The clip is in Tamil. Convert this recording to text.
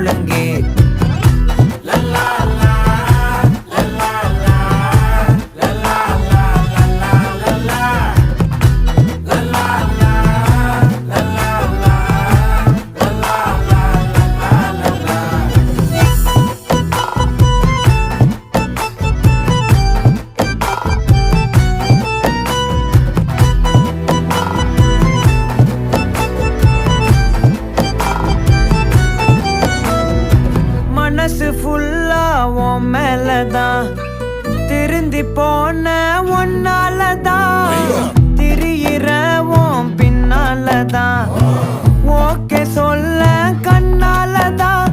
ஒழுங்கே மனசு ஃபுல்லா உன் மேலதான் திருந்தி போன ஒன்னாலதான் திரியிற உன் பின்னாலதான் ஓகே சொல்ல கண்ணாலதான்